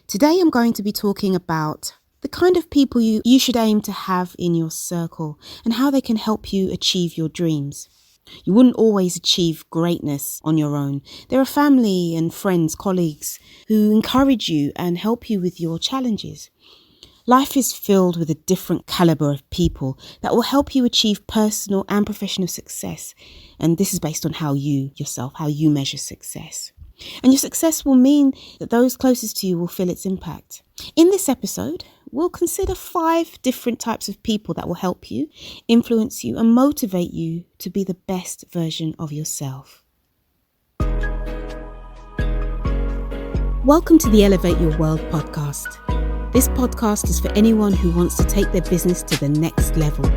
Today I'm going to be talking about the kind of people you should aim to have in your circle and how they can help you achieve your dreams. You wouldn't always achieve greatness on your own. There are family and friends, colleagues who encourage you and help you with your challenges. Life is filled with a different caliber of people that will help you achieve personal and professional success. And this is based on how you measure success. And your success will mean that those closest to you will feel its impact. In this episode, we'll consider 5 different types of people that will help you, influence you, and motivate you to be the best version of yourself. Welcome to the Elevate Your World podcast. This podcast is for anyone who wants to take their business to the next level.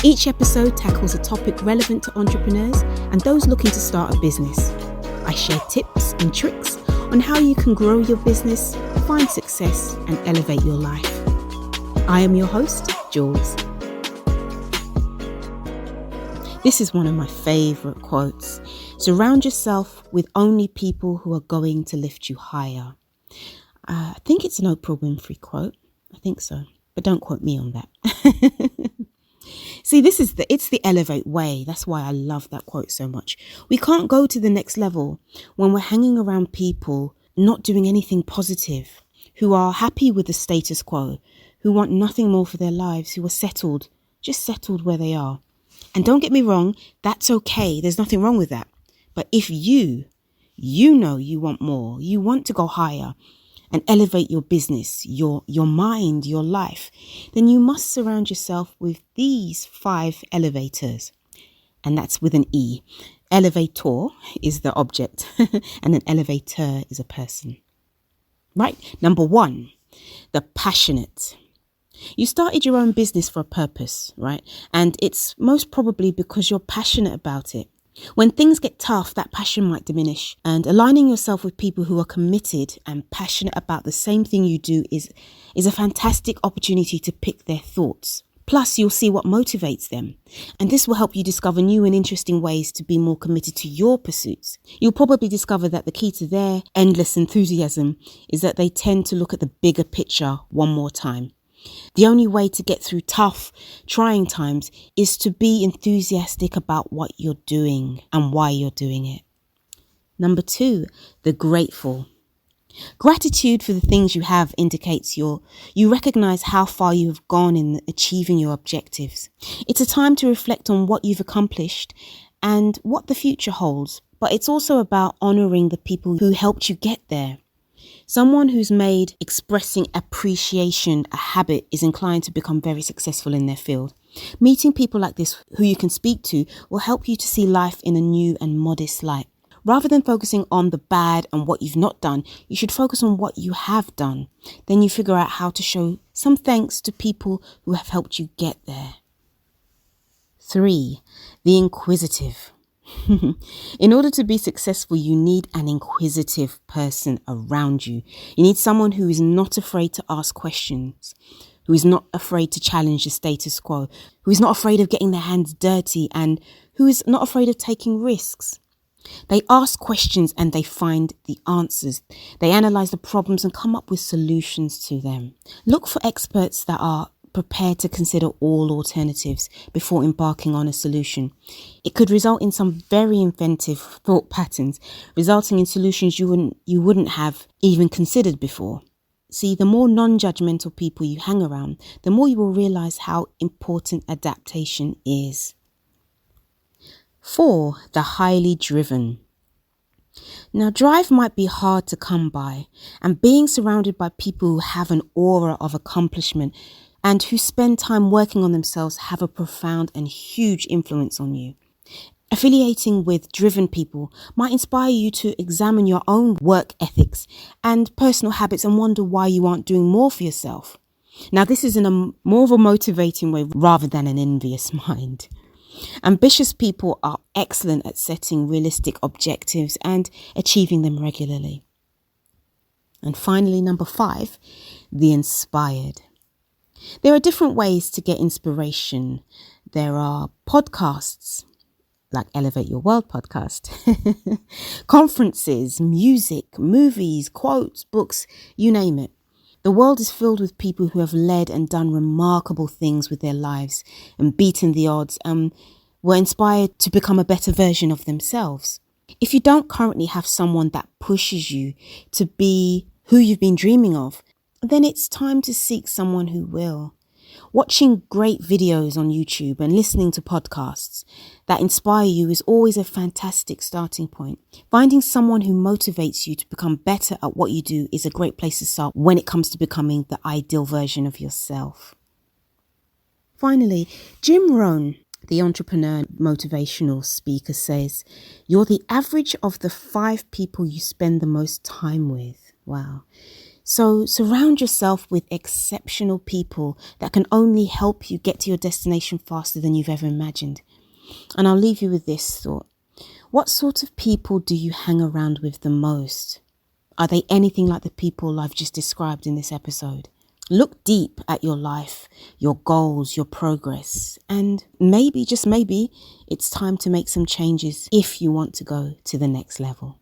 Each episode tackles a topic relevant to entrepreneurs and those looking to start a business. I share tips and tricks on how you can grow your business, find success, and elevate your life. I am your host, Jules. This is one of my favourite quotes. Surround yourself with only people who are going to lift you higher. I think it's an Oprah Winfrey quote. I think so, but don't quote me on that. See, it's the elevate way. That's why I love that quote so much. We can't go to the next level when we're hanging around people not doing anything positive, who are happy with the status quo, who want nothing more for their lives, who are just settled where they are. And don't get me wrong, that's okay. There's nothing wrong with that. But if you know you want more, you want to go higher, and elevate your business, your mind, your life, then you must surround yourself with these 5 elevators. And that's with an E. Elevator is the object and an elevator is a person. Right? Number 1, the passionate. You started your own business for a purpose, right? And it's most probably because you're passionate about it. When things get tough, that passion might diminish, and aligning yourself with people who are committed and passionate about the same thing you do is a fantastic opportunity to pick their thoughts. Plus, you'll see what motivates them, and this will help you discover new and interesting ways to be more committed to your pursuits. You'll probably discover that the key to their endless enthusiasm is that they tend to look at the bigger picture one more time. The only way to get through tough, trying times is to be enthusiastic about what you're doing and why you're doing it. Number 2, the grateful. Gratitude for the things you have indicates you recognize how far you have gone in achieving your objectives. It's a time to reflect on what you've accomplished and what the future holds, but it's also about honoring the people who helped you get there. Someone who's made expressing appreciation a habit is inclined to become very successful in their field. Meeting people like this who you can speak to will help you to see life in a new and modest light. Rather than focusing on the bad and what you've not done, you should focus on what you have done. Then you figure out how to show some thanks to people who have helped you get there. 3, the inquisitive. In order to be successful, you need an inquisitive person around you. You need someone who is not afraid to ask questions, who is not afraid to challenge the status quo, who is not afraid of getting their hands dirty, and who is not afraid of taking risks. They ask questions and they find the answers. They analyze the problems and come up with solutions to them. Look for experts that are prepared to consider all alternatives before embarking on a solution. It could result in some very inventive thought patterns, resulting in solutions you wouldn't have even considered before. See, the more non-judgmental people you hang around, the more you will realize how important adaptation is. 4, the highly driven. Now, drive might be hard to come by, and being surrounded by people who have an aura of accomplishment and who spend time working on themselves have a profound and huge influence on you. Affiliating with driven people might inspire you to examine your own work ethics and personal habits and wonder why you aren't doing more for yourself. Now, this is in a more of a motivating way rather than an envious mind. Ambitious people are excellent at setting realistic objectives and achieving them regularly. And finally, number 5, the inspired. There are different ways to get inspiration. There are podcasts, like Elevate Your World podcast, conferences, music, movies, quotes, books, you name it. The world is filled with people who have led and done remarkable things with their lives and beaten the odds and were inspired to become a better version of themselves. If you don't currently have someone that pushes you to be who you've been dreaming of, then it's time to seek someone who will. Watching great videos on YouTube and listening to podcasts that inspire you is always a fantastic starting point. Finding someone who motivates you to become better at what you do is a great place to start when it comes to becoming the ideal version of yourself. Finally, Jim Rohn, the entrepreneur motivational speaker, says, "You're the average of the 5 people you spend the most time with." Wow. So surround yourself with exceptional people that can only help you get to your destination faster than you've ever imagined. And I'll leave you with this thought. What sort of people do you hang around with the most? Are they anything like the people I've just described in this episode? Look deep at your life, your goals, your progress, and maybe, just maybe, it's time to make some changes if you want to go to the next level.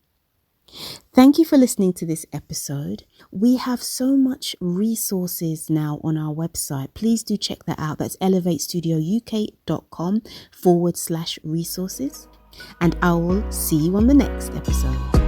Thank you for listening to this episode. We have so much resources now on our website. Please do check that out. That's elevatestudio.uk.com/resources. And I will see you on the next episode.